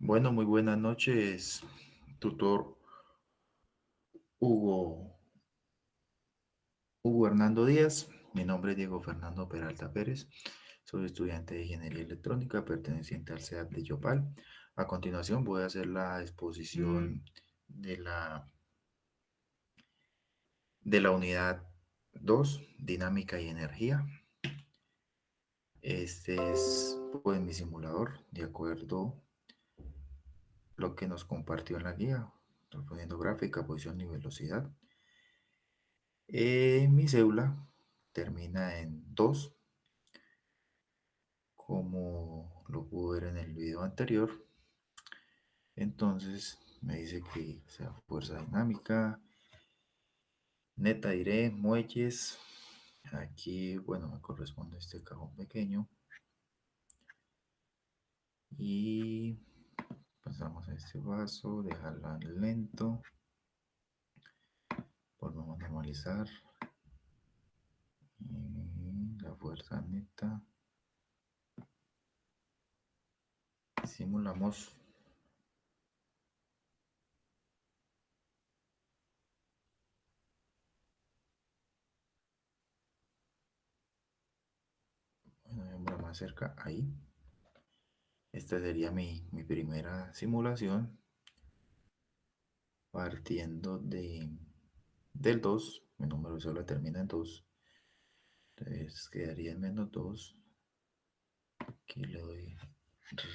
Bueno, muy buenas noches, tutor Hugo, Hugo Hernando Díaz. Mi nombre es Diego Fernando Peralta Pérez. Soy estudiante de Ingeniería Electrónica perteneciente al CEAP de Yopal. A continuación voy a hacer la exposición de la unidad 2, Dinámica y Energía. Este es pues mi simulador, de acuerdo a lo que nos compartió en la guía. Estoy poniendo gráfica, posición y velocidad. Mi cédula termina en 2, como lo pude ver en el video anterior. Entonces me dice que sea fuerza dinámica, neta diré, muelles. Aquí, bueno, me corresponde este cajón pequeño. Y pasamos a este vaso, dejarla lento. Volvemos a normalizar. Y la fuerza neta. Simulamos. Bueno, más cerca, ahí. Esta sería mi primera simulación, partiendo del 2. Mi número solo termina en 2. Entonces quedaría en -2. Aquí le doy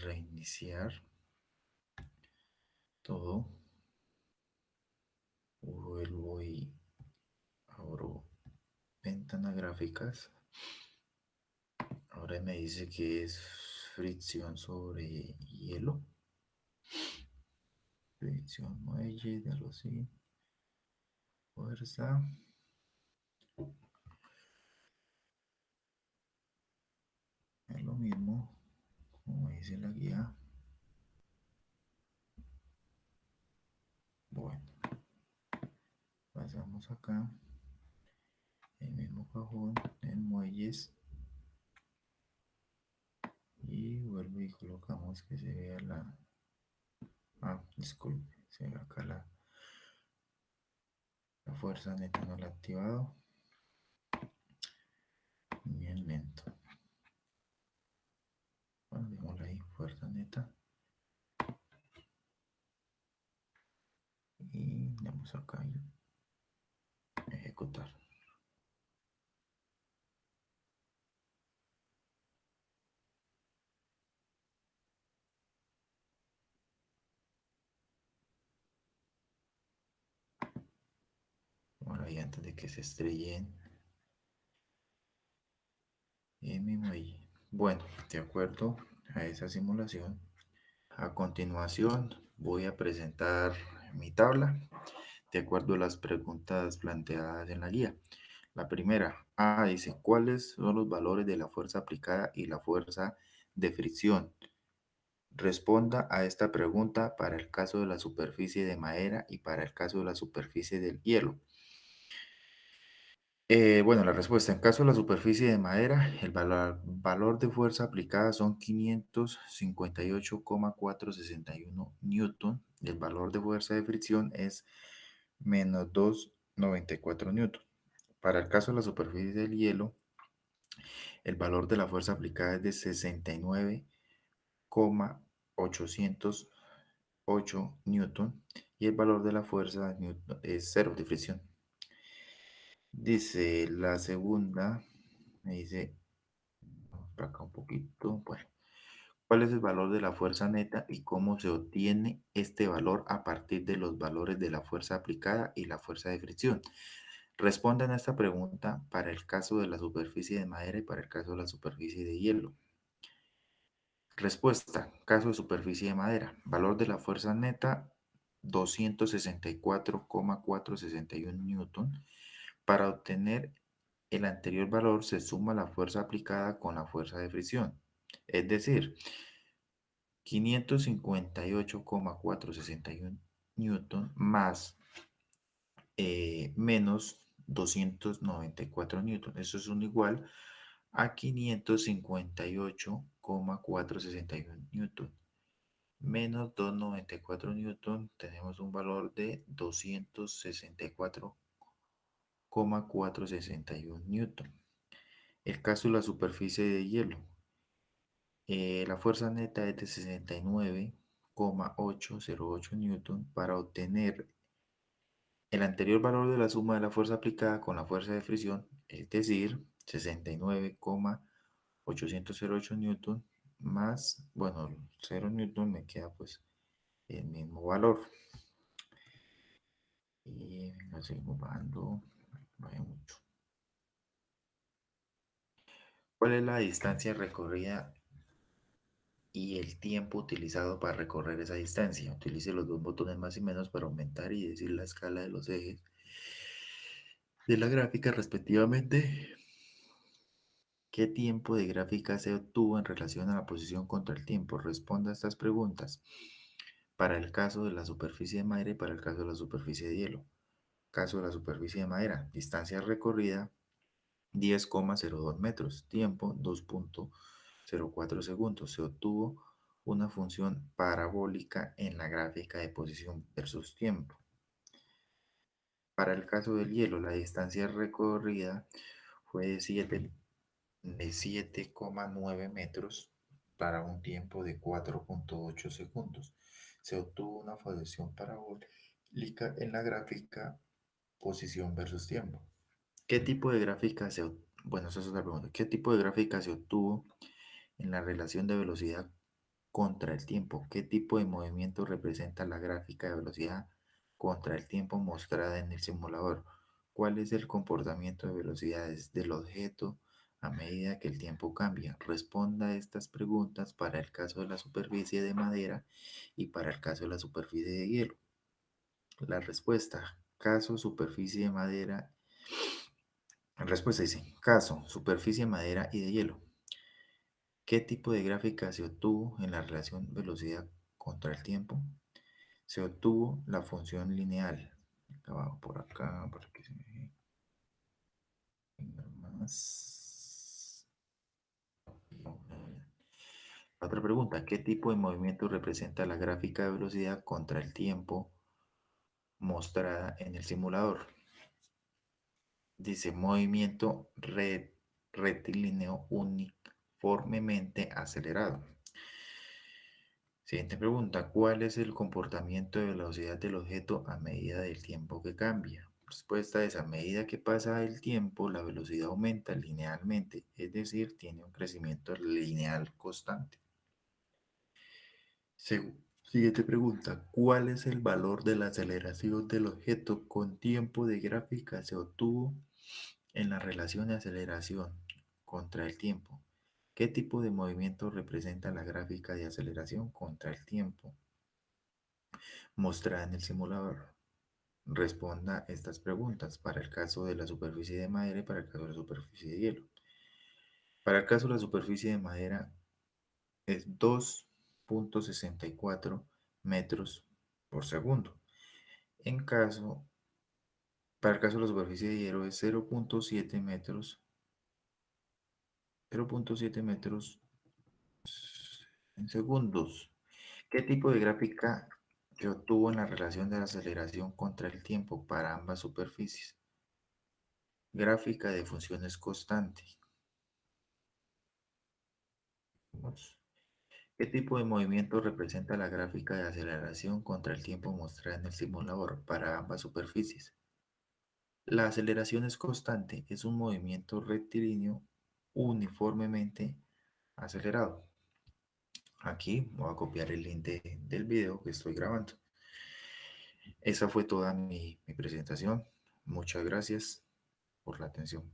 reiniciar todo. Vuelvo y abro ventana gráficas. Ahora me dice que es fricción sobre hielo. Fricción muelle, de algo así. Fuerza. Es lo mismo, como dice la guía. Bueno, pasamos acá. El mismo cajón en muelles. Y vuelvo y colocamos que se vea disculpe, se ve acá la fuerza neta no la ha activado. Bien lento. Bueno, dejémosla ahí, fuerza neta. Y damos acá y ejecutar. Ahora y antes de que se estrellen en mi muelle. Bueno, de acuerdo a esa simulación, a continuación voy a presentar mi tabla de acuerdo a las preguntas planteadas en la guía. La primera, dice, ¿cuáles son los valores de la fuerza aplicada y la fuerza de fricción? Responda a esta pregunta para el caso de la superficie de madera y para el caso de la superficie del hielo. Bueno, la respuesta, en caso de la superficie de madera, el valor de fuerza aplicada son 558,461 newton y el valor de fuerza de fricción es menos 294 newton. Para el caso de la superficie del hielo, el valor de la fuerza aplicada es de 69,808 newton y el valor de la fuerza es cero de fricción. Dice la segunda, me dice, vamos para acá un poquito, bueno, ¿cuál es el valor de la fuerza neta y cómo se obtiene este valor a partir de los valores de la fuerza aplicada y la fuerza de fricción? Respondan a esta pregunta para el caso de la superficie de madera y para el caso de la superficie de hielo. Respuesta, caso de superficie de madera, valor de la fuerza neta 264,461 newton. Para obtener el anterior valor se suma la fuerza aplicada con la fuerza de fricción, es decir, 558,461 newton más menos 294 newton. Eso es un igual a 558,461 newton. menos 294 newton, tenemos un valor de 264,461 newton. El caso de la superficie de hielo, la fuerza neta es de 69,808 newton. Para obtener el anterior valor de la suma de la fuerza aplicada con la fuerza de fricción, es decir, 69,808 newton más, bueno, 0 newton, me queda pues el mismo valor. Y venga, seguimos bajando, baja mucho. ¿Cuál es la distancia recorrida y el tiempo utilizado para recorrer esa distancia? Utilice los dos botones más y menos para aumentar y decir la escala de los ejes de la gráfica respectivamente. ¿Qué tiempo de gráfica se obtuvo en relación a la posición contra el tiempo? Responda a estas preguntas. Para el caso de la superficie de madera y para el caso de la superficie de hielo. Caso de la superficie de madera, distancia recorrida 10,02 metros, tiempo 2,04 segundos. Se obtuvo una función parabólica en la gráfica de posición versus tiempo. Para el caso del hielo, la distancia recorrida fue de 7,9 metros para un tiempo de 4,8 segundos. Se obtuvo una función parabólica en la gráfica posición versus tiempo. ¿Qué tipo de gráfica se obtuvo? Bueno, esa es otra pregunta. ¿Qué tipo de gráfica se obtuvo en la relación de velocidad contra el tiempo? ¿Qué tipo de movimiento representa la gráfica de velocidad contra el tiempo mostrada en el simulador? ¿Cuál es el comportamiento de velocidades del objeto a medida que el tiempo cambia? Responda a estas preguntas para el caso de la superficie de madera y para el caso de la superficie de hielo. La respuesta, caso superficie de madera. La respuesta dice, caso, superficie de madera y de hielo. ¿Qué tipo de gráfica se obtuvo en la relación velocidad contra el tiempo? Se obtuvo la función lineal. Abajo por acá, para que se me venga más. Otra pregunta, ¿qué tipo de movimiento representa la gráfica de velocidad contra el tiempo mostrada en el simulador? Dice movimiento rectilíneo uniformemente acelerado. Siguiente pregunta, ¿cuál es el comportamiento de velocidad del objeto a medida del tiempo que cambia? Respuesta es, a medida que pasa el tiempo, la velocidad aumenta linealmente, es decir, tiene un crecimiento lineal constante. Siguiente pregunta, ¿cuál es el valor de la aceleración del objeto con tiempo de gráfica se obtuvo en la relación de aceleración contra el tiempo? ¿Qué tipo de movimiento representa la gráfica de aceleración contra el tiempo mostrada en el simulador? Responda estas preguntas para el caso de la superficie de madera y para el caso de la superficie de hielo. Para el caso de la superficie de madera es 2,64 metros por segundo. Para el caso de la superficie de hielo es 0,7 metros en segundos. ¿Qué tipo de gráfica se obtuvo en la relación de la aceleración contra el tiempo para ambas superficies? Gráfica de funciones constante. ¿Qué tipo de movimiento representa la gráfica de aceleración contra el tiempo mostrada en el simulador para ambas superficies? La aceleración es constante, es un movimiento rectilíneo uniformemente acelerado. Aquí voy a copiar el link del video que estoy grabando. Esa fue toda mi presentación. Muchas gracias por la atención.